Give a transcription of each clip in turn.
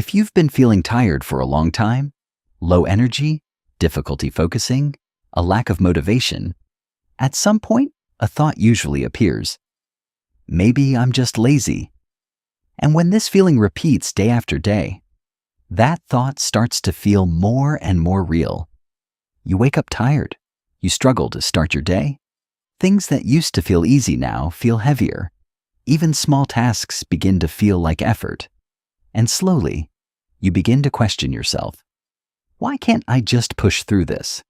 If you've been feeling tired for a long time, low energy, difficulty focusing, a lack of motivation, at some point, a thought usually appears. Maybe I'm just lazy. And when this feeling repeats day after day, that thought starts to feel more and more real. You wake up tired. You struggle to start your day. Things that used to feel easy now feel heavier. Even small tasks begin to feel like effort. And slowly, you begin to question yourself. Why can't I just push through this?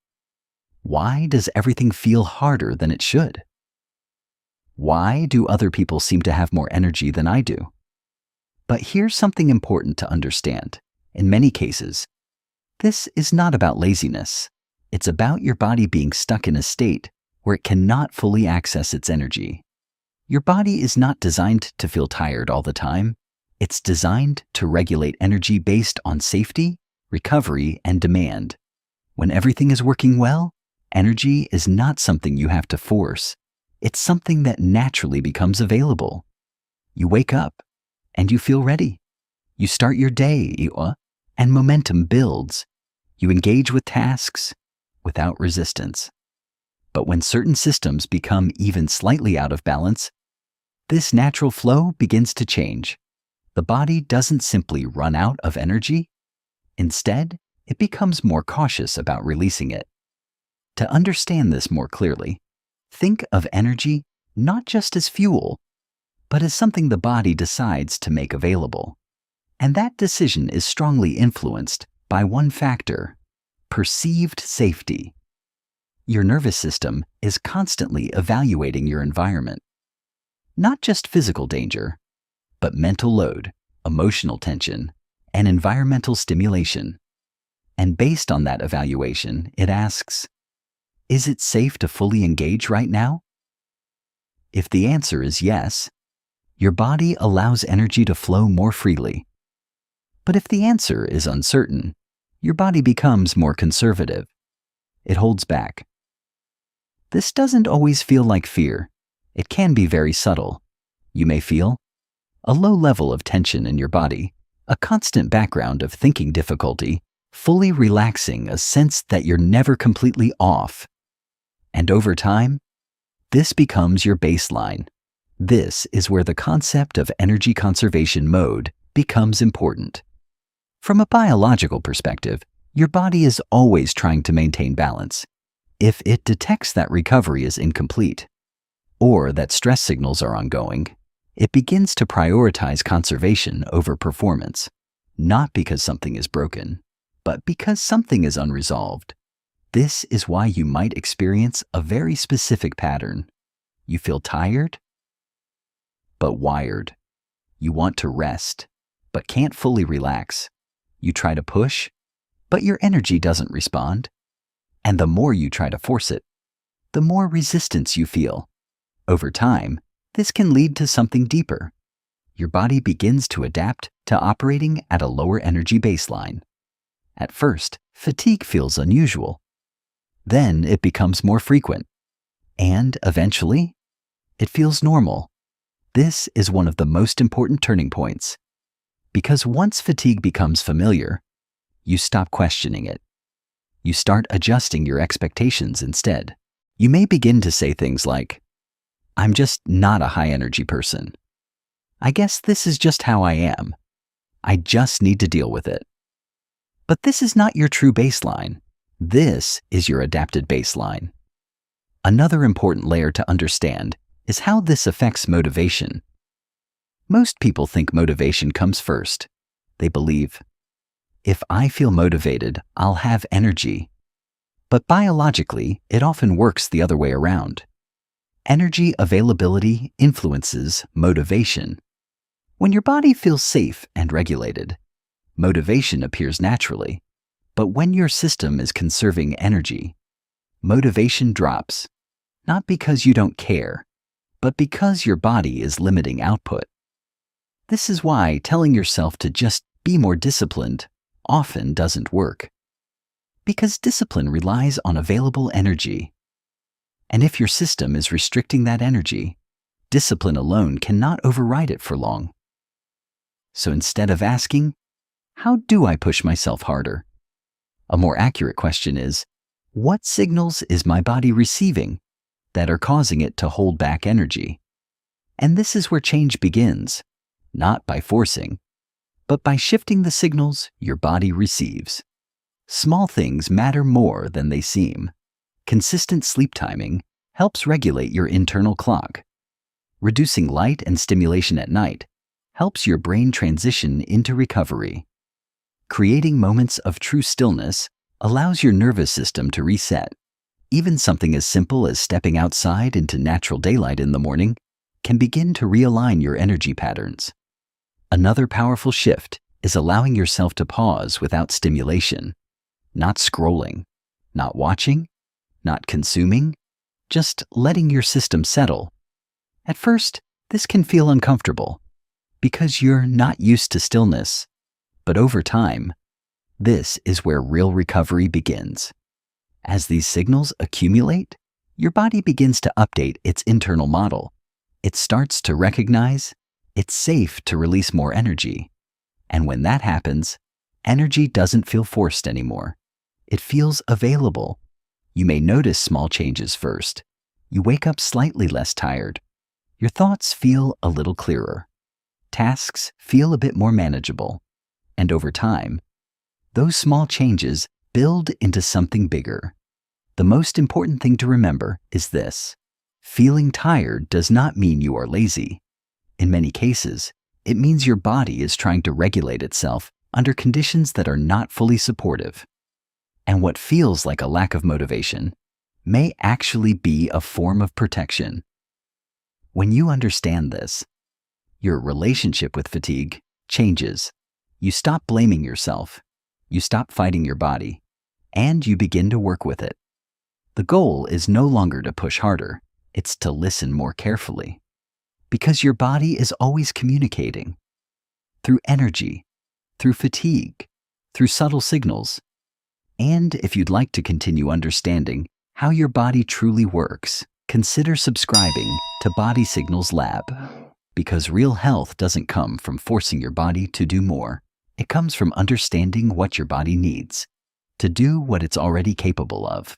Why does everything feel harder than it should? Why do other people seem to have more energy than I do? But here's something important to understand. In many cases, this is not about laziness. It's about your body being stuck in a state where it cannot fully access its energy. Your body is not designed to feel tired all the time. It's designed to regulate energy based on safety, recovery, and demand. When everything is working well, energy is not something you have to force. It's something that naturally becomes available. You wake up and you feel ready. You start your day, and momentum builds. You engage with tasks without resistance. But when certain systems become even slightly out of balance, this natural flow begins to change. The body doesn't simply run out of energy. Instead, it becomes more cautious about releasing it. To understand this more clearly, think of energy not just as fuel, but as something the body decides to make available. And that decision is strongly influenced by one factor: perceived safety. Your nervous system is constantly evaluating your environment. Not just physical danger, but mental load, emotional tension, and environmental stimulation. And based on that evaluation, it asks, is it safe to fully engage right now? If the answer is yes, your body allows energy to flow more freely. But if the answer is uncertain, your body becomes more conservative. It holds back. This doesn't always feel like fear. It can be very subtle. You may feel a low level of tension in your body, a constant background of thinking difficulty, fully relaxing, a sense that you're never completely off. And over time, this becomes your baseline. This is where the concept of energy conservation mode becomes important. From a biological perspective, your body is always trying to maintain balance. If it detects that recovery is incomplete, or that stress signals are ongoing, it begins to prioritize conservation over performance, not because something is broken, but because something is unresolved. This is why you might experience a very specific pattern. You feel tired, but wired. You want to rest, but can't fully relax. You try to push, but your energy doesn't respond. And the more you try to force it, the more resistance you feel. Over time, this can lead to something deeper. Your body begins to adapt to operating at a lower energy baseline. At first, fatigue feels unusual. Then it becomes more frequent. And eventually, it feels normal. This is one of the most important turning points. Because once fatigue becomes familiar, you stop questioning it. You start adjusting your expectations instead. You may begin to say things like, I'm just not a high-energy person. I guess this is just how I am. I just need to deal with it. But this is not your true baseline. This is your adapted baseline. Another important layer to understand is how this affects motivation. Most people think motivation comes first. They believe, if I feel motivated, I'll have energy. But biologically, it often works the other way around. Energy availability influences motivation. When your body feels safe and regulated, motivation appears naturally. But when your system is conserving energy, motivation drops, not because you don't care, but because your body is limiting output. This is why telling yourself to just be more disciplined often doesn't work. Because discipline relies on available energy. And if your system is restricting that energy, discipline alone cannot override it for long. So instead of asking, how do I push myself harder? A more accurate question is, what signals is my body receiving that are causing it to hold back energy? And this is where change begins, not by forcing, but by shifting the signals your body receives. Small things matter more than they seem. Consistent sleep timing helps regulate your internal clock. Reducing light and stimulation at night helps your brain transition into recovery. Creating moments of true stillness allows your nervous system to reset. Even something as simple as stepping outside into natural daylight in the morning can begin to realign your energy patterns. Another powerful shift is allowing yourself to pause without stimulation. Not scrolling, not watching, not consuming, just letting your system settle. At first, this can feel uncomfortable because you're not used to stillness. But over time, this is where real recovery begins. As these signals accumulate, your body begins to update its internal model. It starts to recognize it's safe to release more energy. And when that happens, energy doesn't feel forced anymore. It feels available. You may notice small changes first. You wake up slightly less tired. Your thoughts feel a little clearer. Tasks feel a bit more manageable. And over time, those small changes build into something bigger. The most important thing to remember is this: feeling tired does not mean you are lazy. In many cases, it means your body is trying to regulate itself under conditions that are not fully supportive. And what feels like a lack of motivation may actually be a form of protection. When you understand this, your relationship with fatigue changes. You stop blaming yourself, you stop fighting your body, and you begin to work with it. The goal is no longer to push harder, it's to listen more carefully. Because your body is always communicating. Through energy, through fatigue, through subtle signals. And if you'd like to continue understanding how your body truly works, consider subscribing to Body Signals Lab. Because real health doesn't come from forcing your body to do more. It comes from understanding what your body needs to do what it's already capable of.